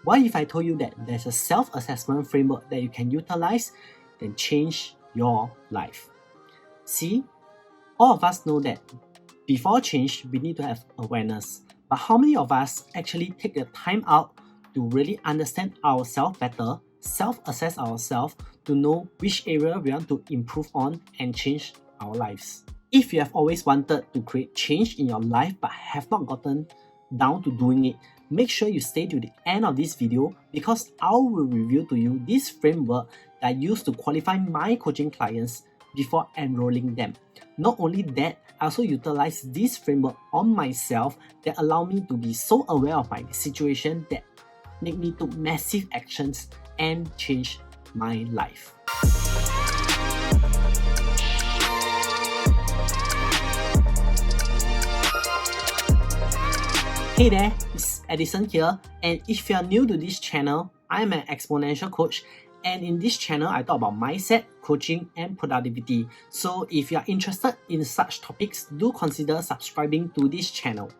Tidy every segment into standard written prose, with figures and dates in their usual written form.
What if I told you that there's a self-assessment framework that you can utilize, then change your life? See, all of us know that before change, we need to have awareness. But how many of us actually take the time out to really understand ourselves better, self-assess ourselves to know which area we want to improve on and change our lives? If you have always wanted to create change in your life but have not gotten down to doing it, make sure you stay to the end of this video because I will reveal to you this framework that I use to qualify my coaching clients before enrolling them. Not only that, I also utilize this framework on myself that allow me to be so aware of my situation that make me take massive actions and change my life. Hey there, it's Edison here, and if you are new to this channel, I'm an exponential coach, and in this channel I talk about mindset, coaching, and productivity. So if you are interested in such topics, do consider subscribing to this channel.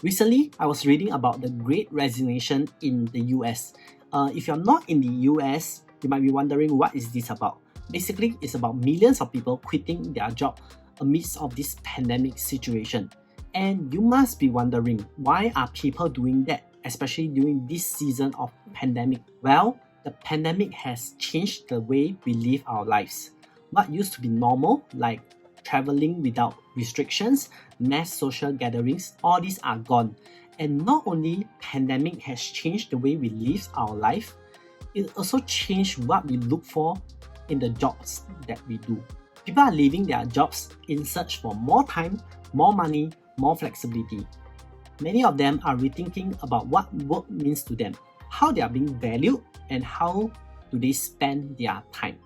Recently, I was reading about the Great Resignation in the US. If you're not in the US, you might be wondering what is this about. Basically, it's about millions of people quitting their job amidst of this pandemic situation. And you must be wondering, why are people doing that, especially during this season of pandemic? Well, the pandemic has changed the way we live our lives. What used to be normal, like traveling without restrictions, mass social gatherings, all these are gone. And not only pandemic has changed the way we live our life, it also changed what we look for in the jobs that we do. People are leaving their jobs in search for more time, more money, more flexibility. Many of them are rethinking about what work means to them, how they are being valued, and how do they spend their time.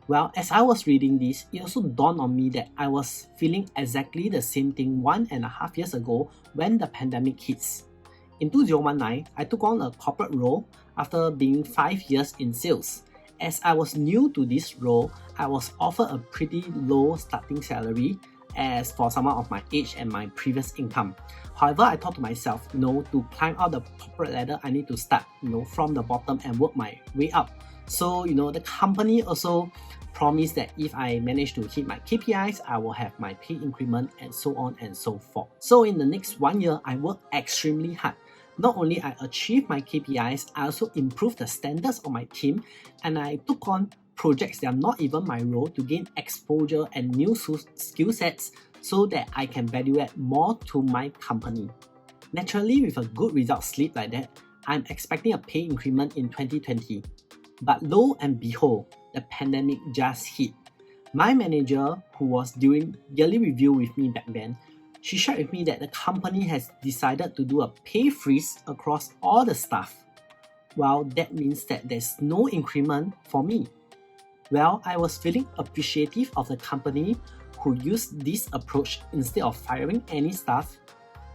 Well, as I was reading this, it also dawned on me that I was feeling exactly the same thing 1.5 years ago when the pandemic hits. In 2019, I took on a corporate role after being 5 years in sales. As I was new to this role, I was offered a pretty low starting salary as for someone of my age and my previous income. However, I thought to myself, to climb out the corporate ladder, I need to start, from the bottom and work my way up. So, the company also promised that if I manage to hit my KPIs, I will have my pay increment and so on and so forth. So in the next 1 year, I worked extremely hard. Not only I achieved my KPIs, I also improved the standards of my team, and I took on projects that are not even my role to gain exposure and new skill sets so that I can value add more to my company. Naturally, with a good result slip like that, I'm expecting a pay increment in 2020. But lo and behold, the pandemic just hit. My manager, who was doing yearly review with me back then, she shared with me that the company has decided to do a pay freeze across all the staff. Well, that means that there's no increment for me. Well, I was feeling appreciative of the company who used this approach instead of firing any staff.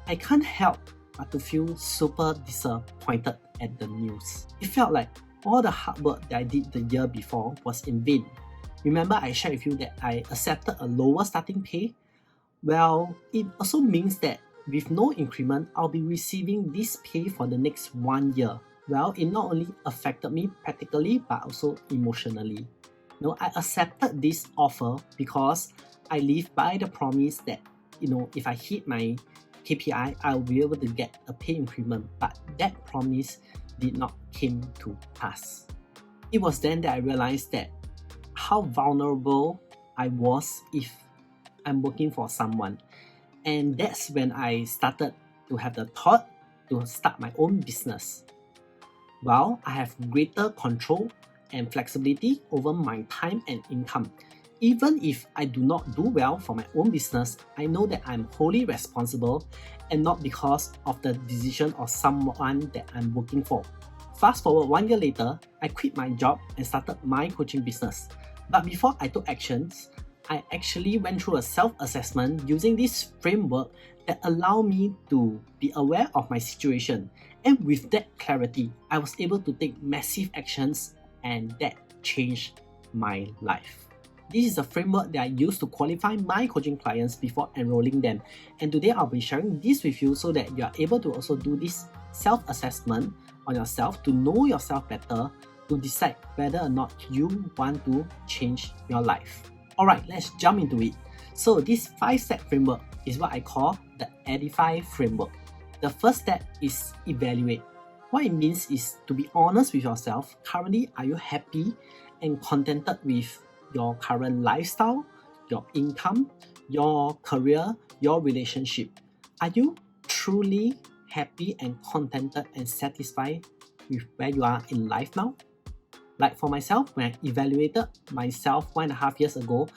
I can't help but to feel super disappointed at the news. It felt like all the hard work that I did the year before was in vain. Remember I shared with you that I accepted a lower starting pay? Well, it also means that with no increment, I'll be receiving this pay for the next 1 year. Well, it not only affected me practically but also emotionally. I accepted this offer because I live by the promise that, if I hit my KPI, I'll be able to get a pay increment. But that promise did not come to pass. It was then that I realized that how vulnerable I was if I'm working for someone. And that's when I started to have the thought to start my own business. Well, I have greater control and flexibility over my time and income. Even if I do not do well for my own business, I know that I'm wholly responsible and not because of the decision of someone that I'm working for. Fast forward 1 year later, I quit my job and started my coaching business. But before I took actions, I actually went through a self-assessment using this framework that allowed me to be aware of my situation. And with that clarity, I was able to take massive actions, and that changed my life. This is a framework that I use to qualify my coaching clients before enrolling them. And today I'll be sharing this with you so that you are able to also do this self-assessment on yourself, to know yourself better, to decide whether or not you want to change your life. Alright, let's jump into it. So this 5-step framework is what I call the Edify framework. The first step is evaluate. What it means is to be honest with yourself. Currently, are you happy and contented with your current lifestyle, your income, your career, your relationship? Are you truly happy and contented and satisfied with where you are in life now? Like for myself, when I evaluated myself 1.5 years ago,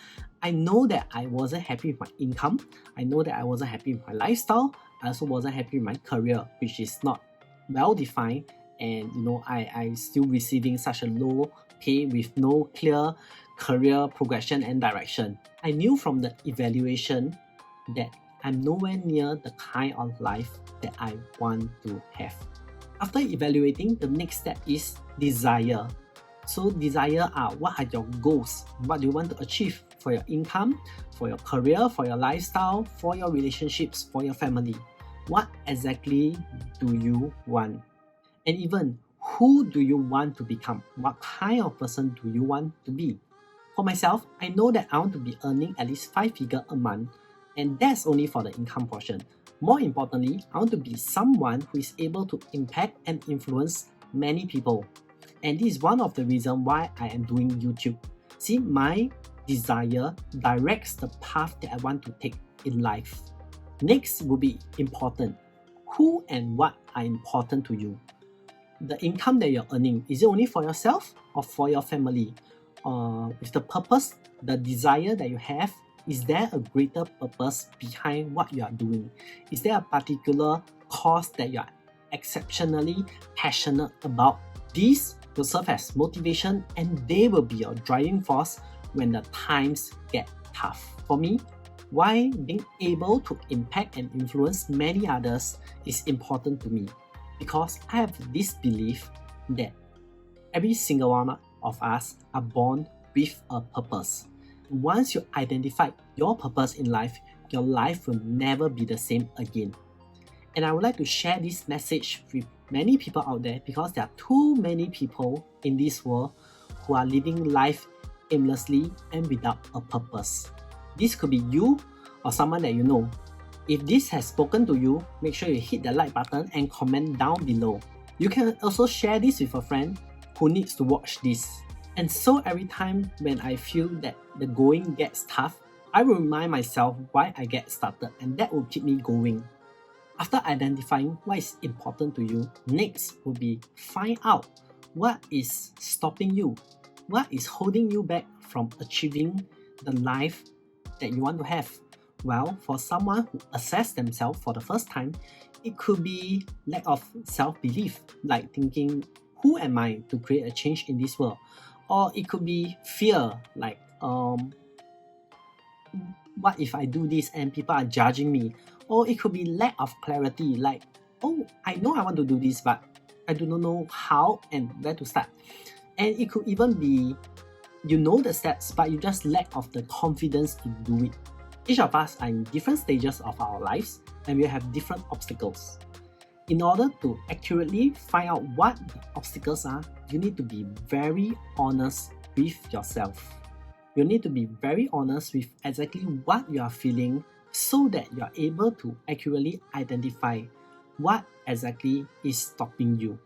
I know that I wasn't happy with my income. I know that I wasn't happy with my lifestyle. I also wasn't happy with my career, which is not well defined, and I still receiving such a low pay with no clear career progression and direction. I knew from the evaluation that I'm nowhere near the kind of life that I want to have. After evaluating, the next step is desire. So desire are, what are your goals? What do you want to achieve for your income, for your career, for your lifestyle, for your relationships, for your family? What exactly do you want? And even, who do you want to become? What kind of person do you want to be? For myself, I know that I want to be earning at least 5 figures a month, and that's only for the income portion. More importantly, I want to be someone who is able to impact and influence many people. And this is one of the reasons why I am doing YouTube. See, my desire directs the path that I want to take in life. Next will be important. Who and what are important to you? The income that you're earning, is it only for yourself or for your family? With the purpose, the desire that you have, is there a greater purpose behind what you are doing? Is there a particular cause that you are exceptionally passionate about? These will serve as motivation, and they will be your driving force when the times get tough. For me, why being able to impact and influence many others is important to me, because I have this belief that every single one of us are born with a purpose. Once you identify your purpose in life, your life will never be the same again. And I would like to share this message with many people out there, because there are too many people in this world who are living life aimlessly and without a purpose. This could be you or someone that you know. If this has spoken to you, make sure you hit the like button and comment down below. You can also share this with a friend who needs to watch this. And so every time when I feel that the going gets tough, I will remind myself why I get started, and that will keep me going. After identifying what is important to you, next will be find out what is stopping you, what is holding you back from achieving the life that you want to have. Well, for someone who assess themselves for the first time, it could be lack of self-belief, like thinking, who am I to create a change in this world? Or it could be fear, like what if I do this and people are judging me? Or it could be lack of clarity, like, oh, I know I want to do this, but I do not know how and where to start. And it could even be, you know the steps, but you just lack of the confidence to do it. Each of us are in different stages of our lives, and we have different obstacles. In order to accurately find out what the obstacles are, you need to be very honest with yourself. You need to be very honest with exactly what you are feeling, so that you are able to accurately identify what exactly is stopping you.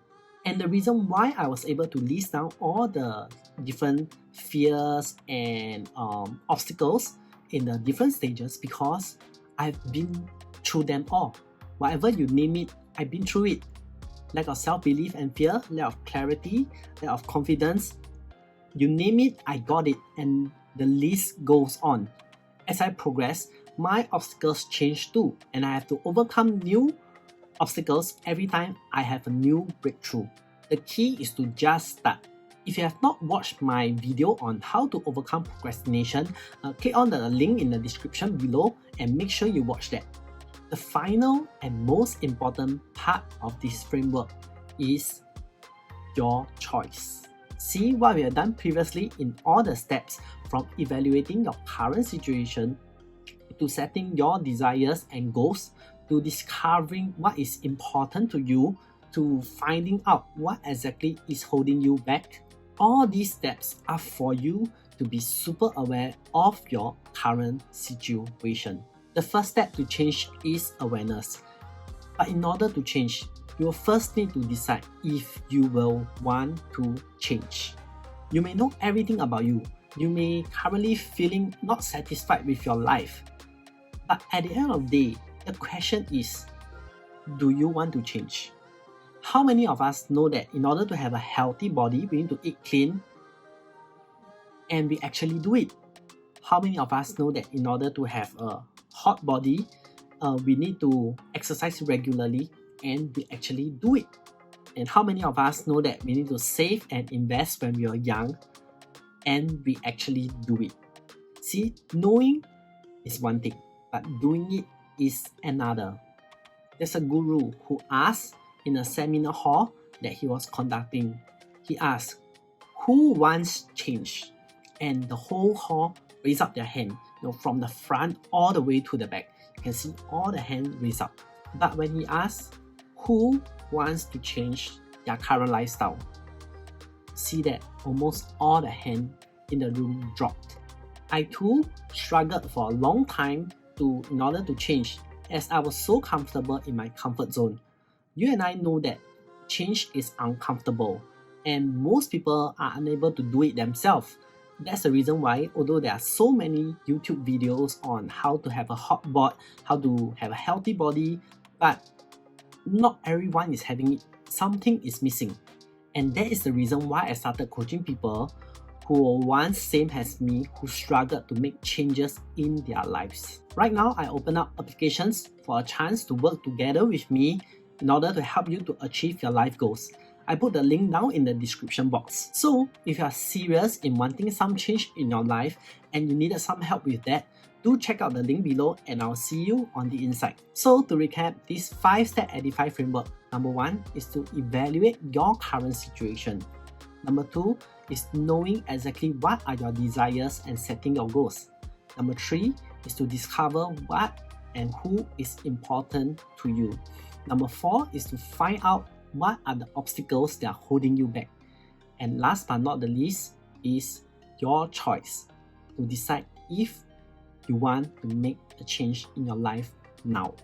And the reason why I was able to list down all the different fears and obstacles in the different stages, because I've been through them all. Whatever you name it, I've been through it. Lack of self-belief and fear, lack of clarity, lack of confidence, you name it, I got it, and the list goes on. As I progress, my obstacles change too, and I have to overcome new obstacles every time I have a new breakthrough. The key is to just start. If you have not watched my video on how to overcome procrastination, click on the link in the description below and make sure you watch that. The final and most important part of this framework is your choice. See what we have done previously in all the steps, from evaluating your current situation, to setting your desires and goals, to discovering what is important to you, to finding out what exactly is holding you back. All these steps are for you to be super aware of your current situation. The first step to change is awareness. But in order to change, you will first need to decide if you will want to change. You may know everything about you. You may currently feeling not satisfied with your life. But at the end of the day, the question is, do you want to change? How many of us know that in order to have a healthy body, we need to eat clean, and we actually do it? How many of us know that in order to have a hot body, we need to exercise regularly, and we actually do it? And how many of us know that we need to save and invest when we are young, and we actually do it? See, knowing is one thing, but doing it is another. There's a guru who asked in a seminar hall that he was conducting. He asked, who wants change? And the whole hall raised up their hand, from the front all the way to the back. You can see all the hands raised up. But when he asked, who wants to change their current lifestyle? See that almost all the hands in the room dropped. I too struggled for a long time in order to change, as I was so comfortable in my comfort zone. You and I know that change is uncomfortable, and most people are unable to do it themselves. That's the reason why, although there are so many YouTube videos on how to have a hot bod, how to have a healthy body, but not everyone is having it. Something is missing. And that is the reason why I started coaching people who were once same as me, who struggled to make changes in their lives. Right now, I open up applications for a chance to work together with me in order to help you to achieve your life goals. I put the link down in the description box. So if you are serious in wanting some change in your life and you needed some help with that, do check out the link below and I'll see you on the inside. So to recap, this 5-step Edify framework. Number 1 is to evaluate your current situation. Number 2 is knowing exactly what are your desires and setting your goals. Number 3 is to discover what and who is important to you. Number 4 is to find out what are the obstacles that are holding you back. And last but not the least is your choice to decide if you want to make a change in your life now.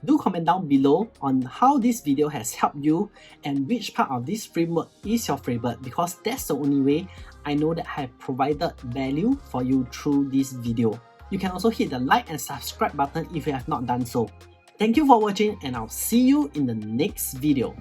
Do comment down below on how this video has helped you and which part of this framework is your favorite, because that's the only way I know that I have provided value for you through this video. You can also hit the like and subscribe button if you have not done so. Thank you for watching, and I'll see you in the next video.